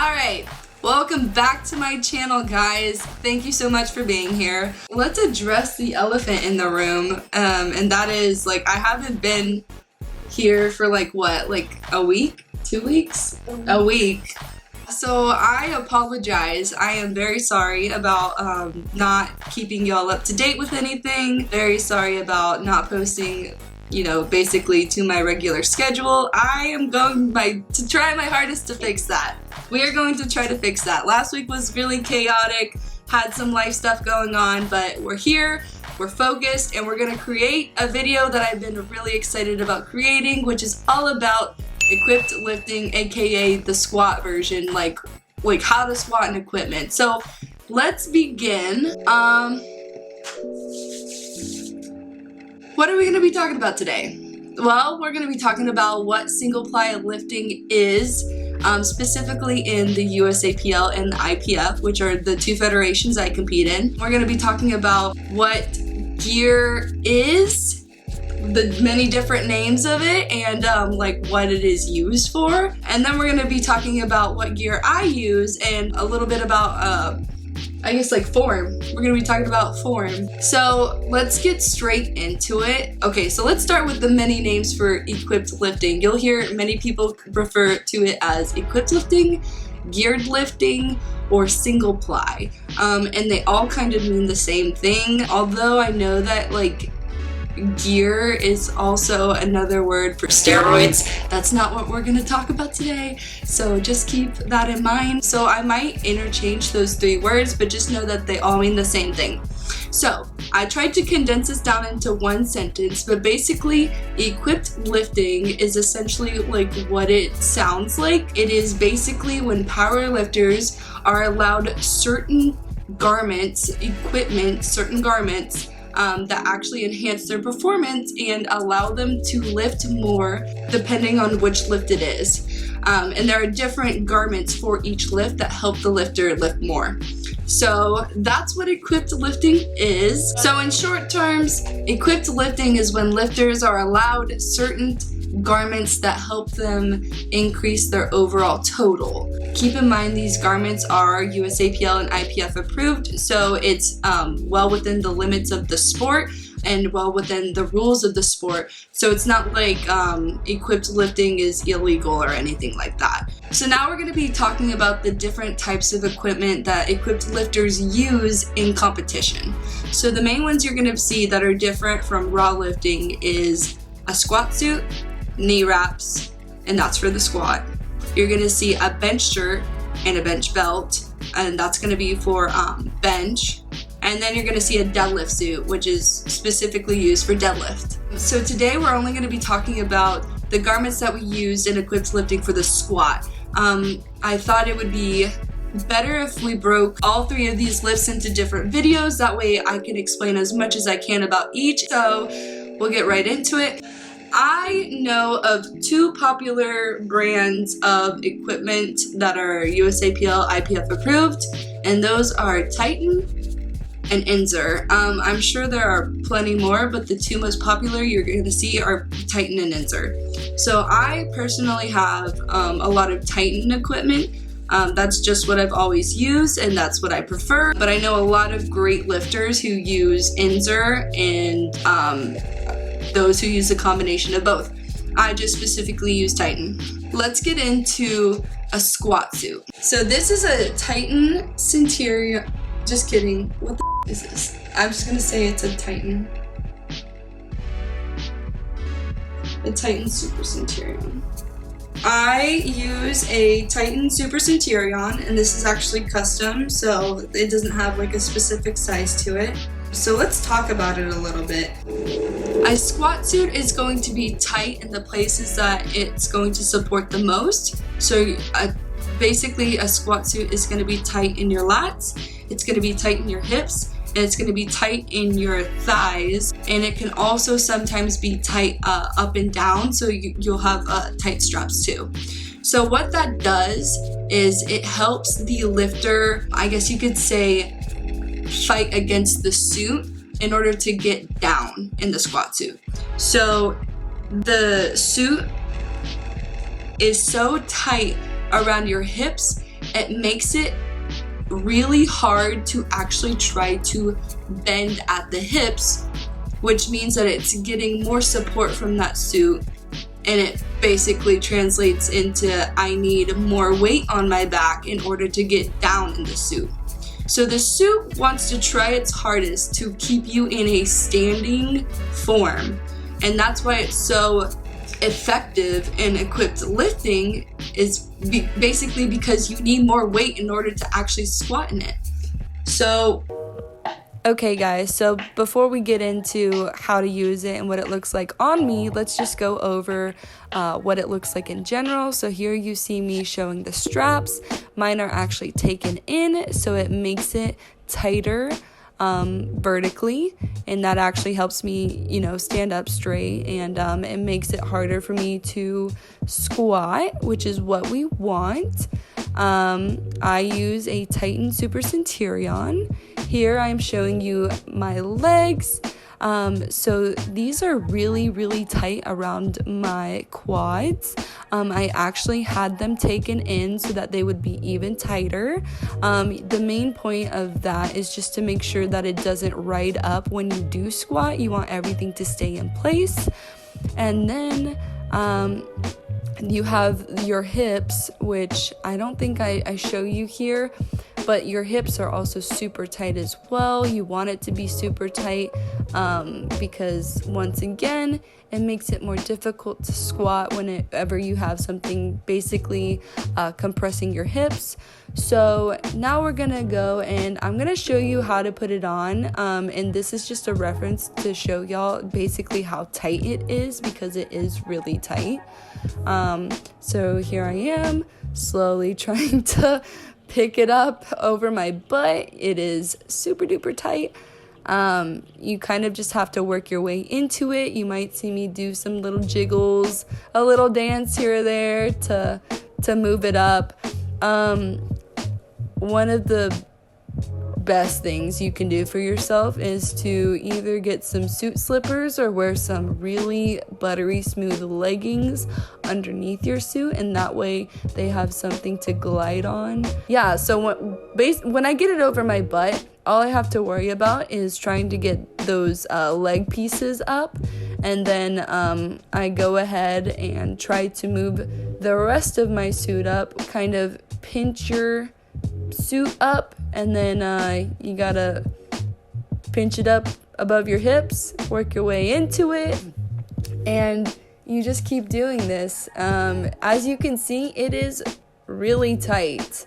Alright, welcome back to my channel, guys. Thank you so much for being here. Let's address the elephant in the room, and that is, I haven't been here for a week? 2 weeks? A week. So I apologize. I am very sorry about not keeping y'all up to date with anything. Very sorry about not posting, basically to my regular schedule. I am going to try my hardest to fix that. We are going to try to fix that. Last week was really chaotic, had some life stuff going on, but we're here, we're focused, and we're gonna create a video that I've been really excited about creating, which is all about equipped lifting, aka the squat version, like how to squat and equipment. So let's begin. What are we gonna be talking about today? Well, we're gonna be talking about what single-ply lifting is, specifically in the USAPL and the IPF, which are the two federations I compete in. We're gonna be talking about what gear is, the many different names of it, and what it is used for. And then we're gonna be talking about what gear I use and a little bit about form. We're gonna be talking about form. So let's get straight into it. Okay, so let's start with the many names for equipped lifting. You'll hear many people refer to it as equipped lifting, geared lifting, or single ply. And they all kind of mean the same thing. Although I know that gear is also another word for steroids. That's not what we're gonna talk about today, so just keep that in mind. So I might interchange those three words, but just know that they all mean the same thing. So I tried to condense this down into one sentence, but basically equipped lifting is essentially what it sounds like. It is basically when power lifters are allowed certain garments, certain garments that actually enhance their performance and allow them to lift more depending on which lift it is. And there are different garments for each lift that help the lifter lift more. So that's what equipped lifting is. So in short terms, equipped lifting is when lifters are allowed certain garments that help them increase their overall total. Keep in mind these garments are USAPL and IPF approved, so it's well within the limits of the sport and well within the rules of the sport. So it's not like equipped lifting is illegal or anything like that. So now we're going to be talking about the different types of equipment that equipped lifters use in competition. So the main ones you're going to see that are different from raw lifting is a squat suit, knee wraps, and that's for the squat. You're going to see a bench shirt and a bench belt, and that's going to be for bench. And then you're going to see a deadlift suit, which is specifically used for deadlift. So today we're only going to be talking about the garments that we use in equipped lifting for the squat. I thought it would be better if we broke all three of these lifts into different videos. That way I can explain as much as I can about each. So we'll get right into it. I know of two popular brands of equipment that are USAPL, IPF approved, and those are Titan and Insta. I'm sure there are plenty more, but the two most popular you're going to see are Titan and Insta. So I personally have a lot of Titan equipment. That's just what I've always used, and that's what I prefer. But I know a lot of great lifters who use Insta and those who use a combination of both. I just specifically use Titan. Let's get into a squat suit. So this is a Titan Centurion. Just kidding. What the is this? I'm just gonna say it's a Titan. A Titan Super Centurion. I use a Titan Super Centurion, and this is actually custom, so it doesn't have a specific size to it. So let's talk about it a little bit. A squat suit is going to be tight in the places that it's going to support the most. So basically a squat suit is going to be tight in your lats, it's going to be tight in your hips, and it's going to be tight in your thighs, and it can also sometimes be tight up and down, so you'll have tight straps too. So what that does is it helps the lifter, I guess you could say, fight against the suit in order to get down in the squat suit. So the suit is so tight around your hips it makes it really hard to actually try to bend at the hips, which means that it's getting more support from that suit, and it basically translates into I need more weight on my back in order to get down in the suit. So the suit wants to try its hardest to keep you in a standing form, and that's why it's so effective in equipped lifting, is basically because you need more weight in order to actually squat in it. So okay guys, so before we get into how to use it and what it looks like on me, let's just go over what it looks like in general. So here you see me showing the straps. Mine are actually taken in, so it makes it tighter vertically, and that actually helps me, stand up straight, and it makes it harder for me to squat, which is what we want. I use a Titan Super Centurion. Here I'm showing you my legs. So these are really, really tight around my quads. I actually had them taken in so that they would be even tighter. The main point of that is just to make sure that it doesn't ride up when you do squat. You want everything to stay in place. And then you have your hips, which I don't think I show you here, but your hips are also super tight as well. You want it to be super tight because once again, it makes it more difficult to squat whenever you have something basically compressing your hips. So now we're gonna go and I'm gonna show you how to put it on, and this is just a reference to show y'all basically how tight it is, because it is really tight. So here I am slowly trying to pick it up over my butt. It is super duper tight. You kind of just have to work your way into it. You might see me do some little jiggles, a little dance here or there to move it up. One of the best things you can do for yourself is to either get some suit slippers or wear some really buttery smooth leggings underneath your suit, and that way they have something to glide on. Yeah, so when I get it over my butt, all I have to worry about is trying to get those leg pieces up, and then I go ahead and try to move the rest of my suit up, kind of pinch your suit up, and then you gotta pinch it up above your hips, work your way into it, and you just keep doing this. As you can see, it is really tight.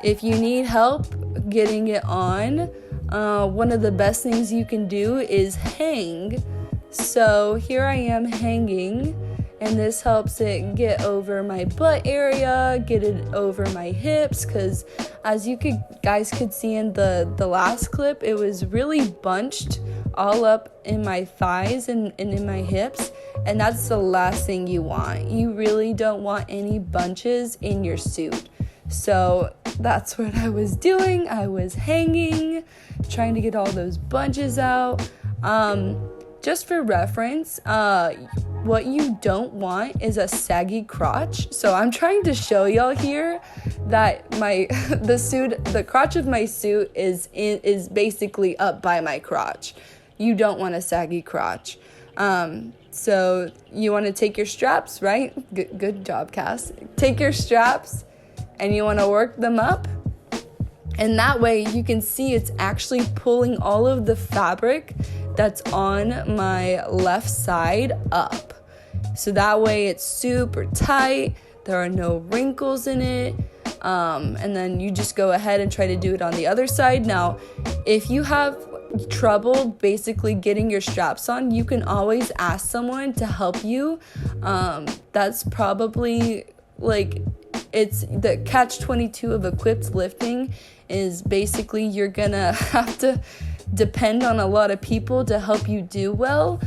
If you need help getting it on, one of the best things you can do is hang. So here I am hanging, and this helps it get over my butt area, get it over my hips, because as you guys could see in the last clip, it was really bunched all up in my thighs and in my hips, and that's the last thing you want. You really don't want any bunches in your suit. So that's what I was doing. I was hanging, trying to get all those bunches out. Just for reference, what you don't want is a saggy crotch. So I'm trying to show y'all here that the crotch of my suit is basically up by my crotch. You don't want a saggy crotch. So you want to take your straps, right? Good job, Cass. Take your straps and you want to work them up. And that way you can see it's actually pulling all of the fabric that's on my left side up. So that way it's super tight. There are no wrinkles in it. And then you just go ahead and try to do it on the other side. Now, if you have trouble basically getting your straps on, you can always ask someone to help you. That's probably it's the catch-22 of equipped lifting is basically you're gonna have to depend on a lot of people to help you do well,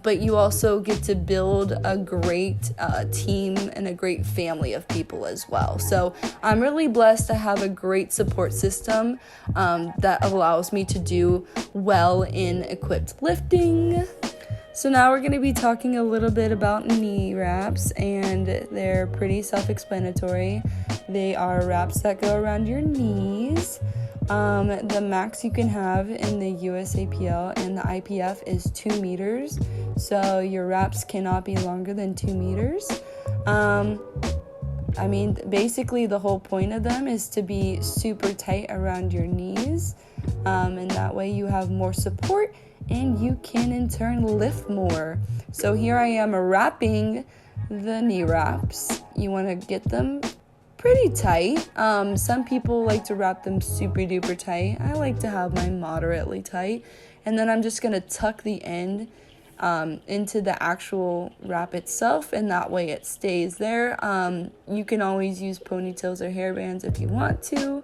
but you also get to build a great team and a great family of people as well. So I'm really blessed to have a great support system that allows me to do well in equipped lifting. So now we're going to be talking a little bit about knee wraps, and they're pretty self-explanatory. They are wraps that go around your knees. The max you can have in the USAPL and the IPF is 2 meters, so your wraps cannot be longer than 2 meters. Basically the whole point of them is to be super tight around your knees, and that way you have more support and you can in turn lift more. So here I am wrapping the knee wraps. You want to get them pretty tight. Some people like to wrap them super duper tight. I like to have mine moderately tight, and then I'm just going to tuck the end into the actual wrap itself, and that way it stays there. You can always use ponytails or hairbands if you want to.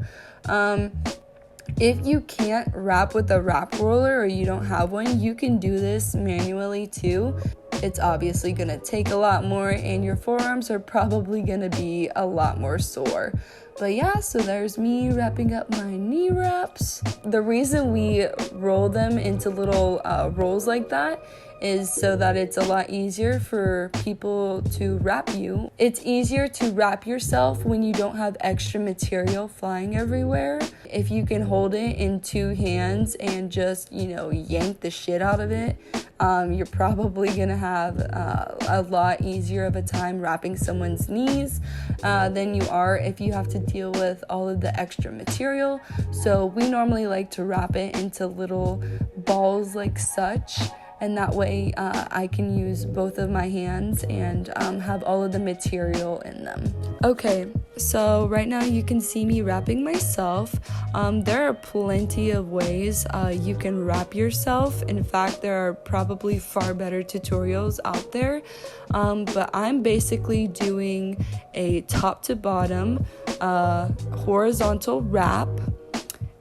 If you can't wrap with a wrap roller or you don't have one, you can do this manually too. It's obviously going to take a lot more, and your forearms are probably going to be a lot more sore. But yeah, so there's me wrapping up my knee wraps. The reason we roll them into little rolls like that is so that it's a lot easier for people to wrap you. It's easier to wrap yourself when you don't have extra material flying everywhere. If you can hold it in 2 hands and just, yank the shit out of it, you're probably gonna have a lot easier of a time wrapping someone's knees than you are if you have to deal with all of the extra material. So we normally like to wrap it into little balls like such, and that way I can use both of my hands and have all of the material in them. Okay, so right now you can see me wrapping myself. There are plenty of ways you can wrap yourself. In fact, there are probably far better tutorials out there, but I'm basically doing a top to bottom horizontal wrap,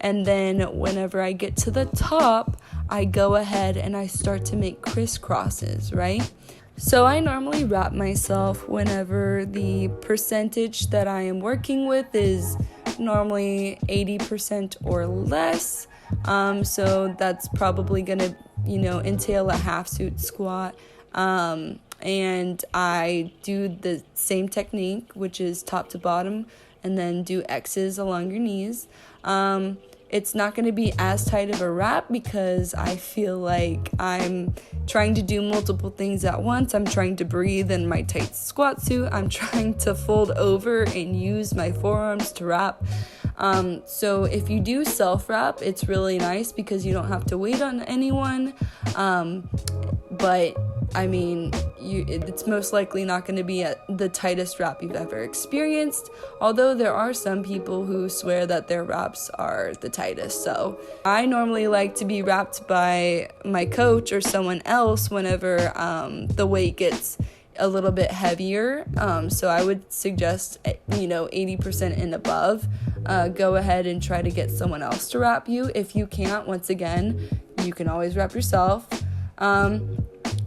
and then whenever I get to the top, I go ahead and I start to make crisscrosses, right? So I normally wrap myself whenever the percentage that I am working with is normally 80% or less. So that's probably gonna, entail a half suit squat. And I do the same technique, which is top to bottom, and then do X's along your knees. It's not going to be as tight of a wrap because I feel like I'm trying to do multiple things at once. I'm trying to breathe in my tight squat suit. I'm trying to fold over and use my forearms to wrap. So if you do self-wrap, it's really nice because you don't have to wait on anyone. But it's most likely not going to be the tightest wrap you've ever experienced, although there are some people who swear that their wraps are the tightest. So I normally like to be wrapped by my coach or someone else whenever the weight gets a little bit heavier. So I would suggest 80% and above. Go ahead and try to get someone else to wrap you. If you can't, once again, you can always wrap yourself.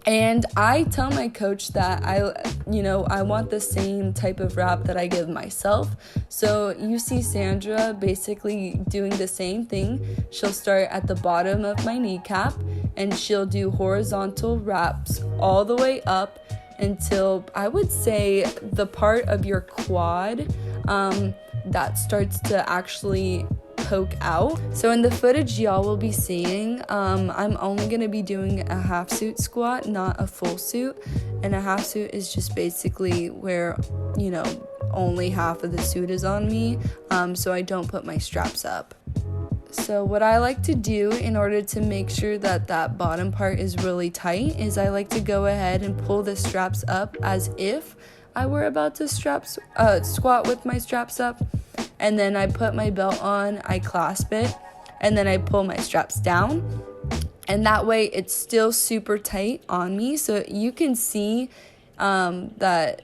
And I tell my coach that I want the same type of wrap that I give myself. So you see Sandra basically doing the same thing. She'll start at the bottom of my kneecap and she'll do horizontal wraps all the way up until I would say the part of your quad that starts to actually poke out. So in the footage y'all will be seeing, I'm only going to be doing a half suit squat, not a full suit. And a half suit is just basically where, only half of the suit is on me, so I don't put my straps up. So what I like to do in order to make sure that bottom part is really tight is I like to go ahead and pull the straps up as if I were about to squat with my straps up. And then I put my belt on, I clasp it, and then I pull my straps down. And that way it's still super tight on me. So you can see that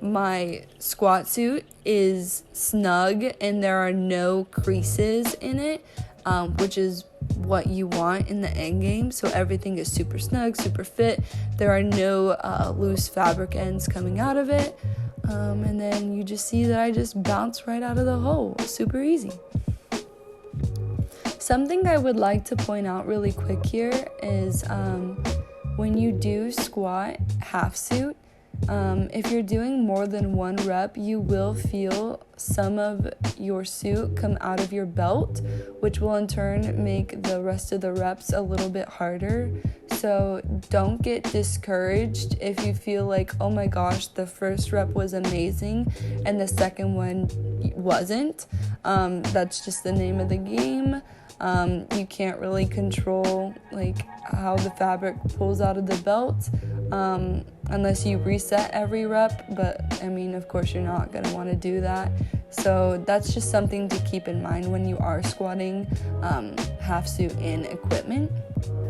my squat suit is snug and there are no creases in it, which is what you want in the end game. So everything is super snug, super fit. There are no loose fabric ends coming out of it. And then you just see that I just bounce right out of the hole. Super easy. Something I would like to point out really quick here is when you do squat half suit, if you're doing more than one rep, you will feel some of your suit come out of your belt, which will in turn make the rest of the reps a little bit harder. So don't get discouraged if you feel like, oh my gosh, the first rep was amazing and the second one wasn't. That's just the name of the game. You can't really control like how the fabric pulls out of the belt unless you reset every rep, but I mean, of course you're not going to want to do that. So that's just something to keep in mind when you are squatting half suit in equipment.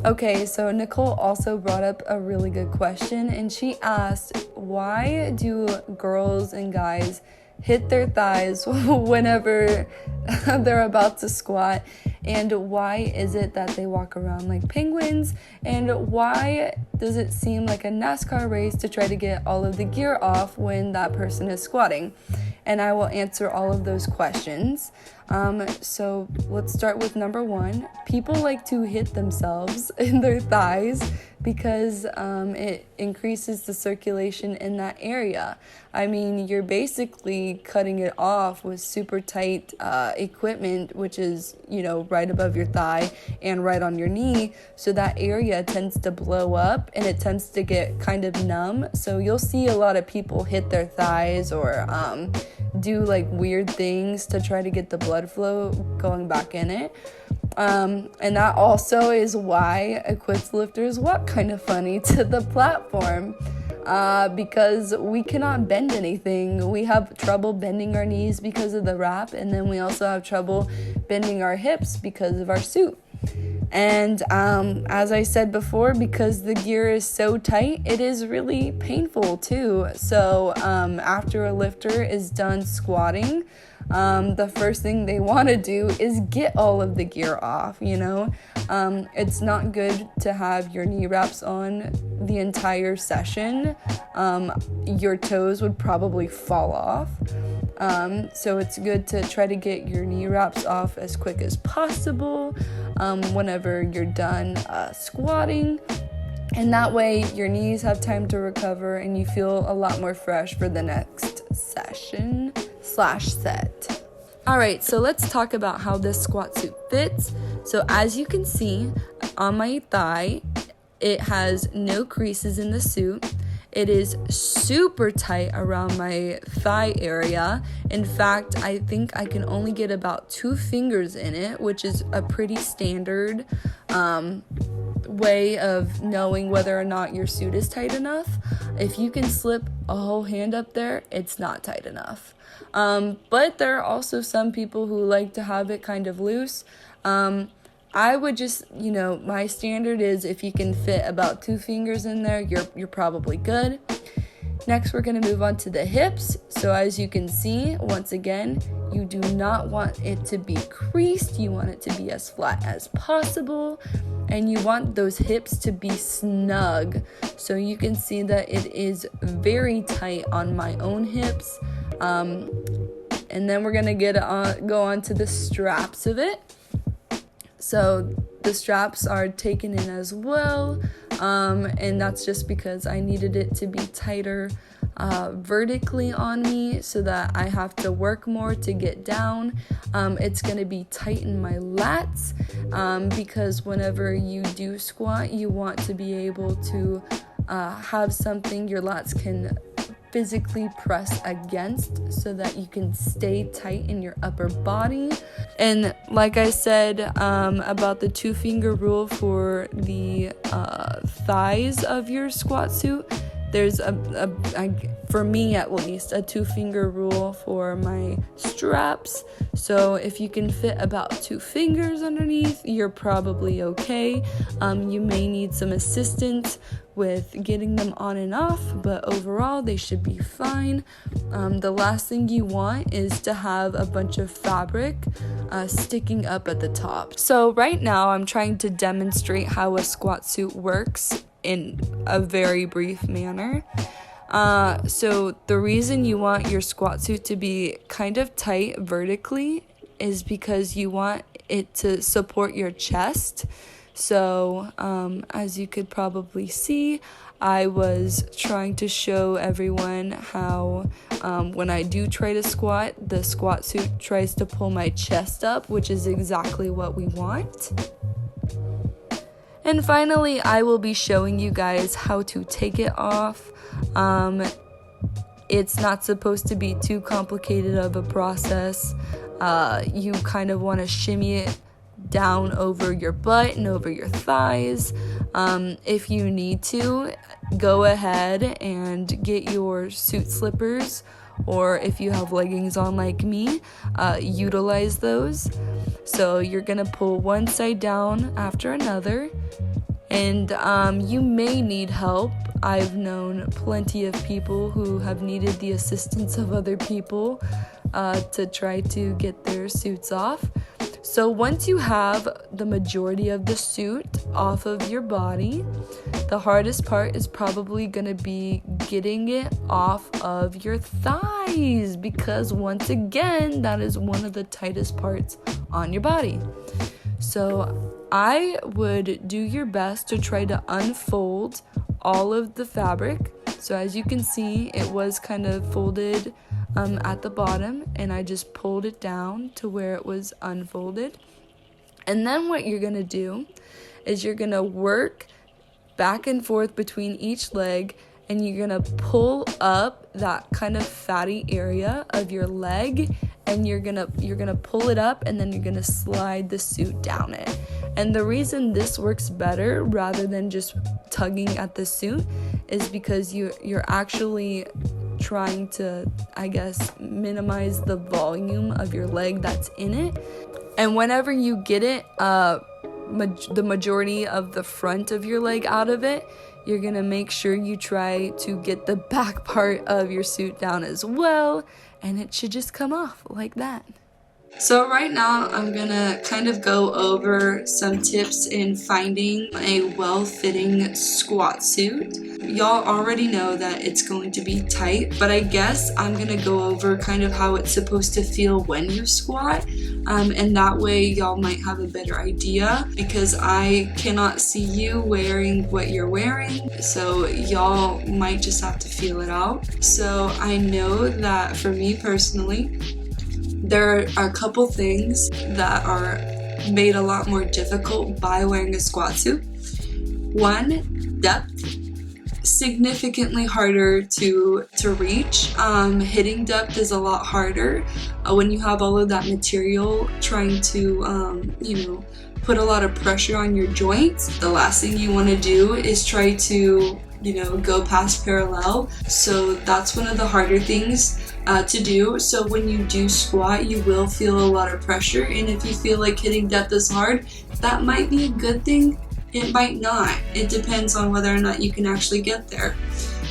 Okay, so Nicole also brought up a really good question, and she asked, why do girls and guys hit their thighs whenever they're about to squat, and why is it that they walk around like penguins, and why does it seem like a NASCAR race to try to get all of the gear off when that person is squatting? And I will answer all of those questions. So let's start with number one. People like to hit themselves in their thighs because it increases the circulation in that area. I mean, you're basically cutting it off with super tight equipment, which is, right above your thigh and right on your knee. So that area tends to blow up and it tends to get kind of numb. So you'll see a lot of people hit their thighs or do like weird things to try to get the blood flow going back in it. And that also is why equipped lifters walk kind of funny to the platform, because we cannot bend anything. We have trouble bending our knees because of the wrap, and then we also have trouble bending our hips because of our suit. And as I said before, because the gear is so tight, it is really painful too. So after a lifter is done squatting, the first thing they want to do is get all of the gear off, It's not good to have your knee wraps on the entire session. Your toes would probably fall off. So it's good to try to get your knee wraps off as quick as possible whenever you're done squatting. And that way your knees have time to recover and you feel a lot more fresh for the next session/set. Alright, so let's talk about how this squat suit fits. So as you can see on my thigh, it has no creases in the suit. It is super tight around my thigh area. In fact, I think I can only get about 2 fingers in it, which is a pretty standard way of knowing whether or not your suit is tight enough. If you can slip a whole hand up there, it's not tight enough. But there are also some people who like to have it kind of loose. I would just, my standard is if you can fit about 2 fingers in there, you're probably good. Next, we're going to move on to the hips. So as you can see, once again, you do not want it to be creased. You want it to be as flat as possible. And you want those hips to be snug. So you can see that it is very tight on my own hips. And then we're going to go on to the straps of it. So the straps are taken in as well, and that's just because I needed it to be tighter vertically on me so that I have to work more to get down. It's going to be tight in my lats because whenever you do squat, you want to be able to have something your lats can physically press against so that you can stay tight in your upper body. And like I said about the 2-finger rule for the thighs of your squat suit, there's for me at least, a 2-finger rule for my straps. So if you can fit about 2 fingers underneath, you're probably okay. You may need some assistance with getting them on and off, but overall they should be fine. The last thing you want is to have a bunch of fabric sticking up at the top. So right now I'm trying to demonstrate how a squat suit works in a very brief manner. So the reason you want your squat suit to be kind of tight vertically is because you want it to support your chest. So as you could probably see, I was trying to show everyone how when I do try to squat, the squat suit tries to pull my chest up, which is exactly what we want. And finally, I will be showing you guys how to take it off. It's not supposed to be too complicated of a process. You kind of want to shimmy it down over your butt and over your thighs. If you need to, go ahead and get your suit slippers, or if you have leggings on like me, utilize those. So you're gonna pull one side down after another, and you may need help. I've known plenty of people who have needed the assistance of other people to try to get their suits off. So once you have the majority of the suit off of your body, the hardest part is probably going to be getting it off of your thighs, because once again, that is one of the tightest parts on your body. So I would do your best to try to unfold all of the fabric. So as you can see, it was kind of folded at the bottom, and I just pulled it down to where it was unfolded. And then what you're gonna do is you're gonna work back and forth between each leg, and you're gonna pull up that kind of fatty area of your leg, and you're gonna pull it up, and then you're gonna slide the suit down it. And the reason this works better rather than just tugging at the suit is because you're actually trying to, I guess, minimize the volume of your leg that's in it. And whenever you get it, the majority of the front of your leg out of it, you're gonna make sure you try to get the back part of your suit down as well, and it should just come off like that. So right now I'm gonna kind of go over some tips in finding a well-fitting squat suit. Y'all already know that it's going to be tight, but I guess I'm gonna go over kind of how it's supposed to feel when you squat, and that way y'all might have a better idea, because I cannot see you wearing what you're wearing, so y'all might just have to feel it out. So I know that for me personally, there are a couple things that are made a lot more difficult by wearing a squat suit. One, depth. Significantly harder to reach. Hitting depth is a lot harder when you have all of that material trying to, put a lot of pressure on your joints. The last thing you want to do is try to, go past parallel. So that's one of the harder things to do. So when you do squat, you will feel a lot of pressure, and if you feel like hitting depth is hard, that might be a good thing. It might not. It depends on whether or not you can actually get there.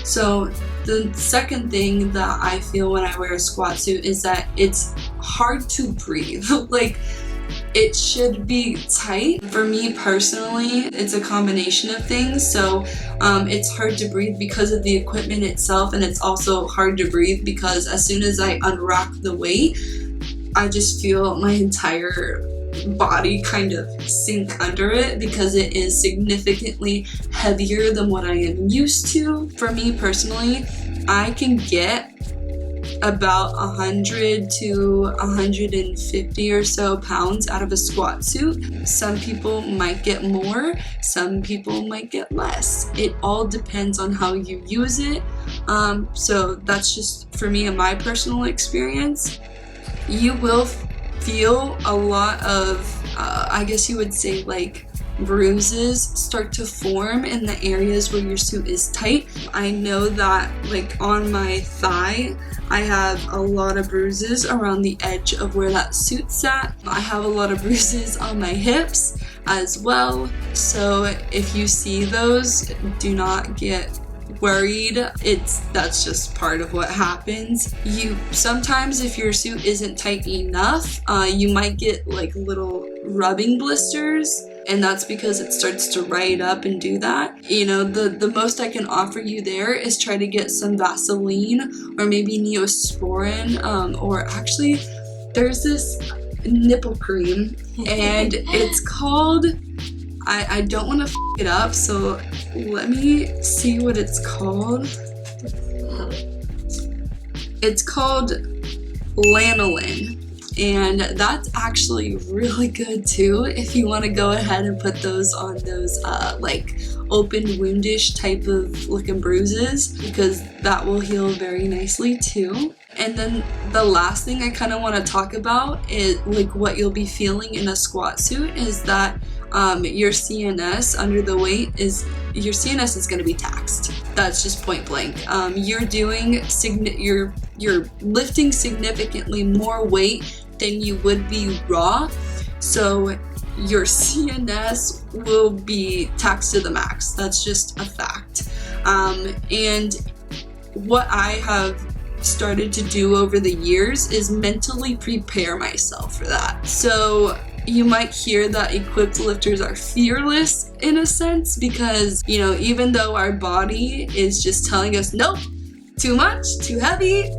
So the second thing that I feel when I wear a squat suit is that it's hard to breathe. Like, it should be tight. For me personally, it's a combination of things. So it's hard to breathe because of the equipment itself, and it's also hard to breathe because as soon as I unrack the weight, I just feel my entire body kind of sink under it because it is significantly heavier than what I am used to. For me personally, I can get about 100 to 150 or so pounds out of a squat suit. Some people might get more, some people might get less. It all depends on how you use it. So that's just for me and my personal experience. You will feel a lot of, I guess you would say, like, bruises start to form in the areas where your suit is tight. I know that, like, on my thigh, I have a lot of bruises around the edge of where that suit's at. I have a lot of bruises on my hips as well. So if you see those, do not get worried. That's just part of what happens. Sometimes if your suit isn't tight enough, you might get like little rubbing blisters, and that's because it starts to ride up and do that. The most I can offer you there is try to get some Vaseline or maybe Neosporin, or actually there's this nipple cream, and it's called, I don't want to f it up, so let me see what it's called. It's called lanolin, and that's actually really good too if you want to go ahead and put those on those like open woundish type of looking bruises, because that will heal very nicely too. And then the last thing I kind of want to talk about is like what you'll be feeling in a squat suit is that your CNS under the weight is going to be taxed. That's just point blank. You're lifting significantly more weight than you would be raw, so your CNS will be taxed to the max. That's just a fact. And what I have started to do over the years is mentally prepare myself for that. So you might hear that equipped lifters are fearless in a sense, because, you know, even though our body is just telling us, nope, too much, too heavy,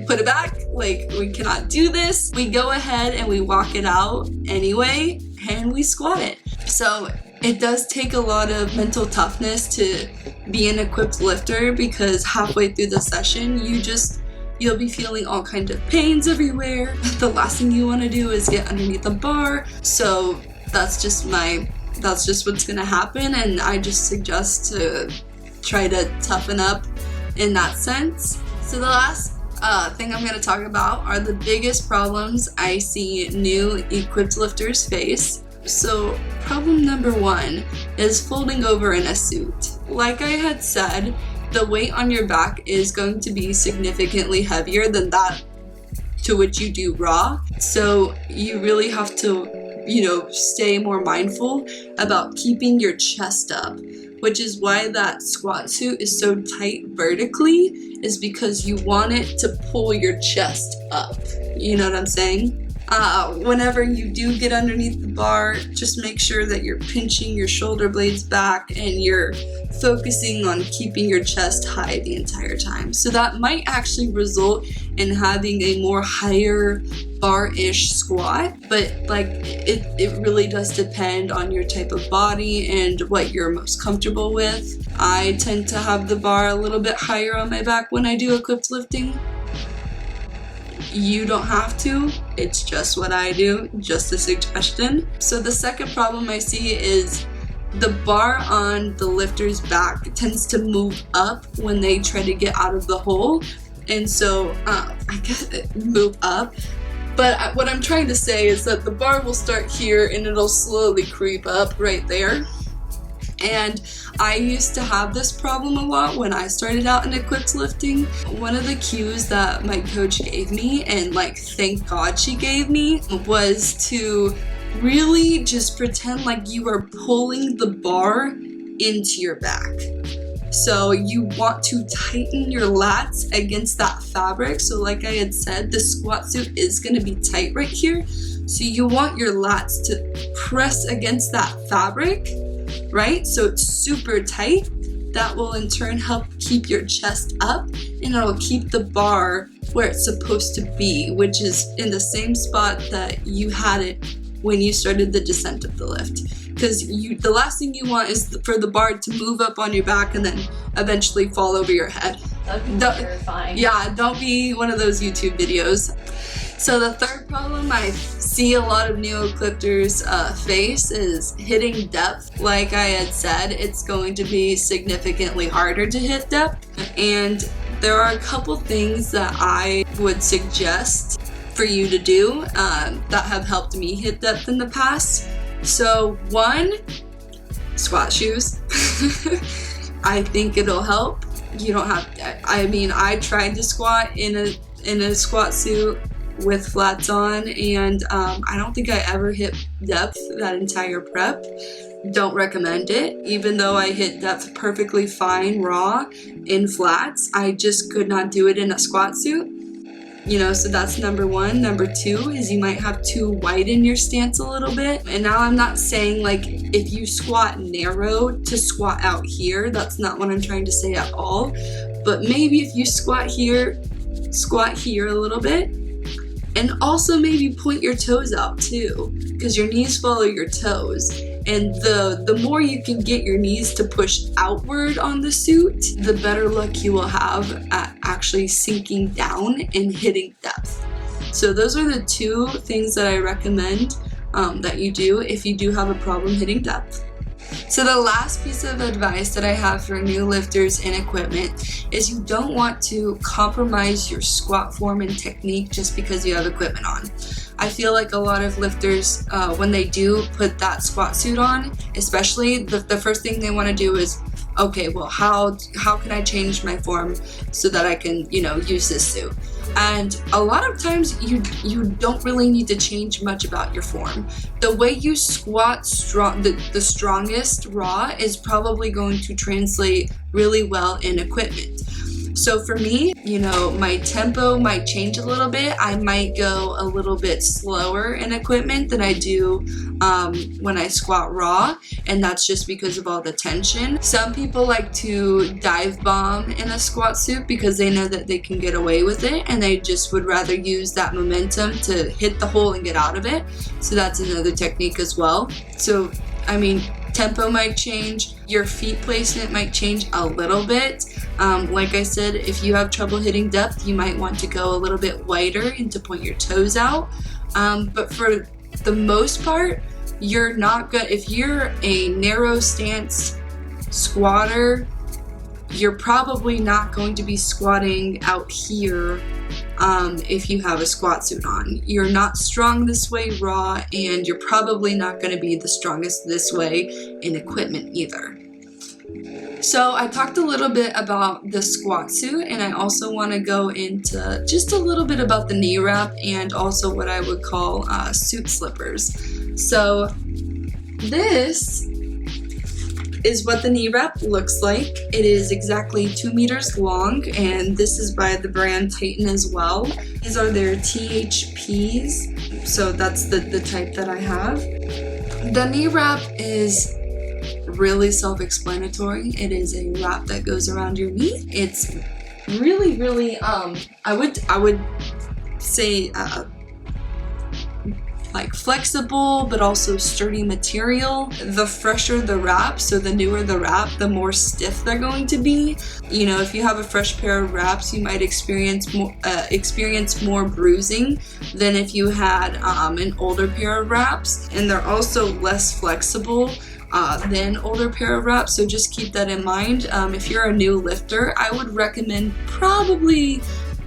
put it back, like we cannot do this, we go ahead and we walk it out anyway and we squat it. So it does take a lot of mental toughness to be an equipped lifter, because halfway through the session you'll be feeling all kinds of pains everywhere. The last thing you want to do is get underneath the bar. So that's just what's gonna happen, and I just suggest to try to toughen up in that sense. So the last thing I'm gonna talk about are the biggest problems I see new equipped lifters face. So problem number one is folding over in a suit. Like I had said, the weight on your back is going to be significantly heavier than that to which you do raw. So you really have to, you know, stay more mindful about keeping your chest up, which is why that squat suit is so tight vertically, is because you want it to pull your chest up. You know what I'm saying? Whenever you do get underneath the bar, just make sure that you're pinching your shoulder blades back and you're focusing on keeping your chest high the entire time. So that might actually result in having a more higher bar-ish squat, but like it really does depend on your type of body and what you're most comfortable with. I tend to have the bar a little bit higher on my back when I do equipped lifting. You don't have to, it's just what I do, just a suggestion. So the second problem I see is the bar on the lifter's back tends to move up when they try to get out of the hole, and so I guess move up. But what I'm trying to say is that the bar will start here and it'll slowly creep up right there. And I used to have this problem a lot when I started out in equipped lifting. One of the cues that my coach gave me, and like thank God she gave me, was to really just pretend like you are pulling the bar into your back. So you want to tighten your lats against that fabric. So like I had said, the squat suit is going to be tight right here. So you want your lats to press against that fabric, right? So it's super tight. That will in turn help keep your chest up, and it'll keep the bar where it's supposed to be, which is in the same spot that you had it when you started the descent of the lift. Because the last thing you want is for the bar to move up on your back and then eventually fall over your head. That'd be terrifying. Yeah, don't be one of those YouTube videos. So the third problem I see a lot of new equippers face is hitting depth. Like I had said, it's going to be significantly harder to hit depth, and there are a couple things that I would suggest for you to do that have helped me hit depth in the past. So one, squat shoes. I think it'll help. You don't have, I tried to squat in a squat suit with flats on, and I don't think I ever hit depth that entire prep. Don't recommend it. Even though I hit depth perfectly fine raw in flats, I just could not do it in a squat suit. You know, so that's number one. Number two is you might have to widen your stance a little bit. And now I'm not saying like if you squat narrow to squat out here. That's not what I'm trying to say at all. But maybe if you squat here a little bit. And also maybe point your toes out too, because your knees follow your toes. And the more you can get your knees to push outward on the suit, the better luck you will have at actually sinking down and hitting depth. So those are the two things that I recommend that you do if you do have a problem hitting depth. So the last piece of advice that I have for new lifters and equipment is you don't want to compromise your squat form and technique just because you have equipment on. I feel like a lot of lifters, when they do put that squat suit on, especially the first thing they want to do is, okay, well, how can I change my form so that I can, use this suit? And a lot of times you don't really need to change much about your form. The way you squat the strongest raw is probably going to translate really well in equipment. So for me, my tempo might change a little bit. I might go a little bit slower in equipment than I do when I squat raw, and that's just because of all the tension. Some people like to dive bomb in a squat suit because they know that they can get away with it, and they just would rather use that momentum to hit the hole and get out of it. So that's another technique as well. So, tempo might change, your feet placement might change a little bit. Like I said, if you have trouble hitting depth, you might want to go a little bit wider and to point your toes out. But for the most part, you're not good. If you're a narrow stance squatter, you're probably not going to be squatting out here if you have a squat suit on. You're not strong this way raw, and you're probably not going to be the strongest this way in equipment either. So I talked a little bit about the squat suit, and I also want to go into just a little bit about the knee wrap and also what I would call suit slippers. So this is what the knee wrap looks like. It is exactly 2 meters long, and this is by the brand Titan as well. These are their THPs, so that's the type that I have. The knee wrap is really self-explanatory. It is a wrap that goes around your knee. It's really I would say like flexible but also sturdy material. The fresher the wrap, so the newer the wrap, the more stiff they're going to be. If you have a fresh pair of wraps, you might experience more bruising than if you had an older pair of wraps, and they're also less flexible than older pair of wraps, so just keep that in mind. If you're a new lifter, I would recommend probably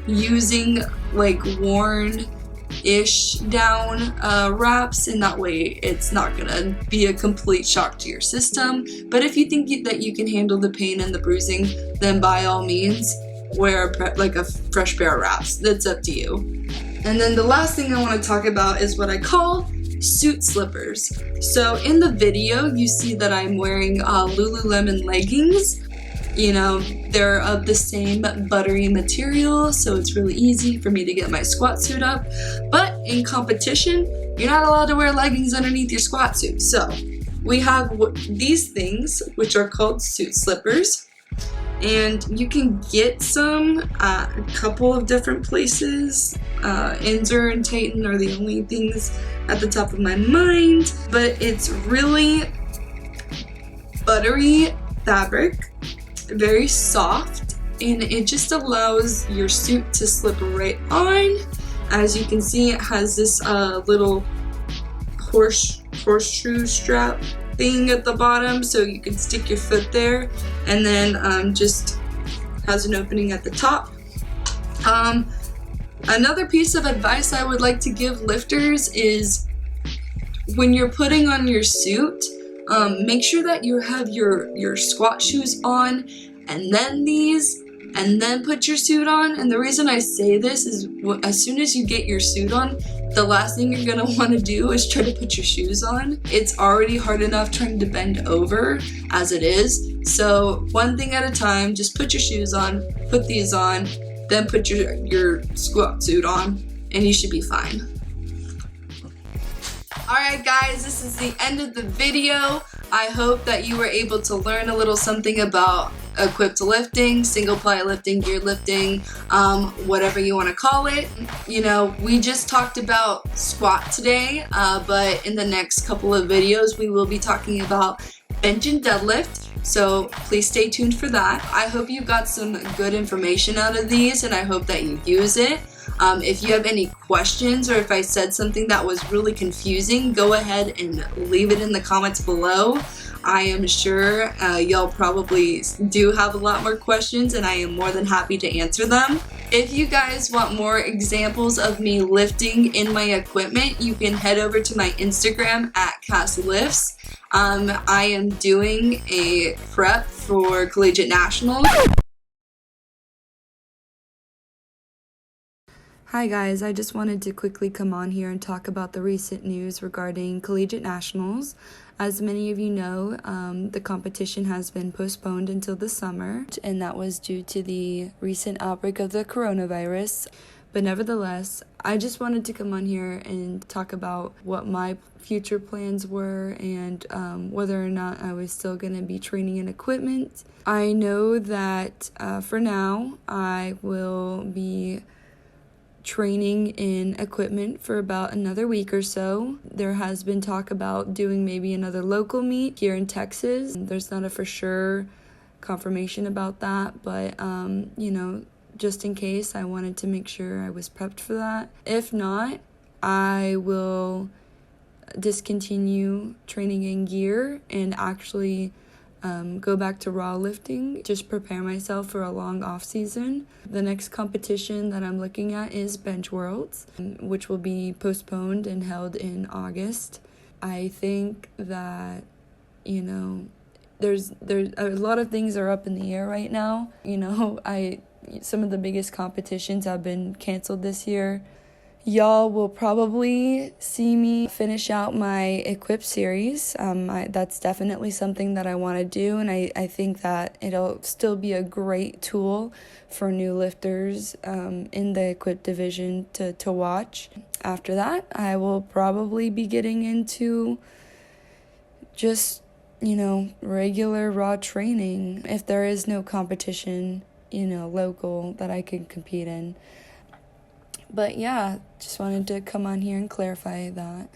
using like worn-ish down wraps, and that way it's not gonna be a complete shock to your system. But if you think that you can handle the pain and the bruising, then by all means wear like a fresh pair of wraps. That's up to you. And then the last thing I want to talk about is what I call suit slippers. So in the video you see that I'm wearing Lululemon leggings. They're of the same buttery material, so it's really easy for me to get my squat suit up. But in competition, you're not allowed to wear leggings underneath your squat suit. So we have these things, which are called suit slippers. And you can get some at a couple of different places. Insta and Titan are the only things at the top of my mind, but it's really buttery fabric, very soft, and it just allows your suit to slip right on. As you can see, it has this little horseshoe strap thing at the bottom, so you can stick your foot there, and then just has an opening at the top. Another piece of advice I would like to give lifters is when you're putting on your suit, make sure that you have your squat shoes on, and then these, and then put your suit on. And the reason I say this is as soon as you get your suit on, the last thing you're gonna want to do is try to put your shoes on. It's already hard enough trying to bend over as it is. So one thing at a time, just put your shoes on, put these on, then put your squat suit on, and you should be fine. Alright guys, this is the end of the video. I hope that you were able to learn a little something about equipped lifting, single-ply lifting, gear lifting, whatever you want to call it. You know, we just talked about squat today, but in the next couple of videos we will be talking about bench and deadlift. So please stay tuned for that. I hope you got some good information out of these, and I hope that you use it. If you have any questions, or if I said something that was really confusing, go ahead and leave it in the comments below. I am sure y'all probably do have a lot more questions, and I am more than happy to answer them. If you guys want more examples of me lifting in my equipment, you can head over to my Instagram at CassLifts. I am doing a prep for Collegiate Nationals. Hi guys, I just wanted to quickly come on here and talk about the recent news regarding Collegiate Nationals. As many of you know, the competition has been postponed until the summer, and that was due to the recent outbreak of the coronavirus. But nevertheless, I just wanted to come on here and talk about what my future plans were, and whether or not I was still going to be training in equipment. I know that for now, I will be training in equipment for about another week or so. There has been talk about doing maybe another local meet here in Texas. There's not a for sure confirmation about that, but you know, just in case, I wanted to make sure I was prepped for that. If not, I will discontinue training in gear and actually go back to raw lifting, just prepare myself for a long off season. The next competition that I'm looking at is Bench Worlds, which will be postponed and held in August. I think that, you know, there's a lot of things are up in the air right now. You know, some of the biggest competitions have been canceled this year. Y'all will probably see me finish out my Equip series. That's definitely something that I want to do, and I think that it'll still be a great tool for new lifters in the Equip division to watch. After that, I will probably be getting into just, you know, regular raw training if there is no competition, you know, local that I can compete in. But yeah, just wanted to come on here and clarify that.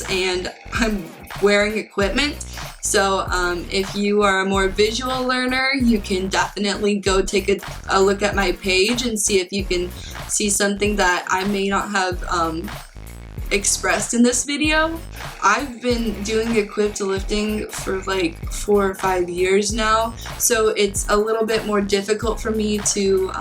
And I'm wearing equipment, so if you are a more visual learner, you can definitely go take a look at my page and see if you can see something that I may not have expressed in this video. I've been doing equipped lifting for like 4 or 5 years now, so it's a little bit more difficult for me to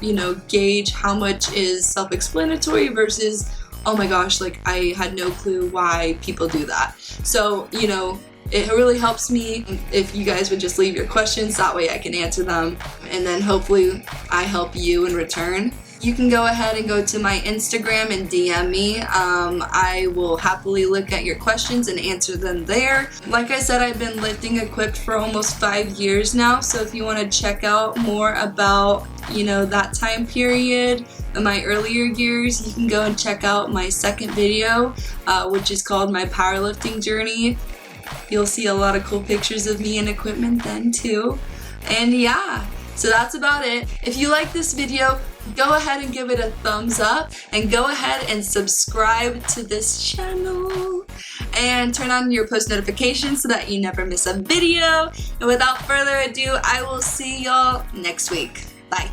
you know, gauge how much is self-explanatory versus, oh my gosh, like I had no clue why people do that. So, you know, it really helps me if you guys would just leave your questions, that way I can answer them, and then hopefully I help you in return. You can go ahead and go to my Instagram and DM me. I will happily look at your questions and answer them there. Like I said, I've been lifting equipped for almost 5 years now, so if you want to check out more about, you know, that time period, my earlier years, you can go and check out my second video, which is called My Powerlifting Journey. You'll see a lot of cool pictures of me and equipment then too. And yeah, so that's about it. If you like this video, go ahead and give it a thumbs up, and go ahead and subscribe to this channel and turn on your post notifications so that you never miss a video. And without further ado, I will see y'all next week. Bye.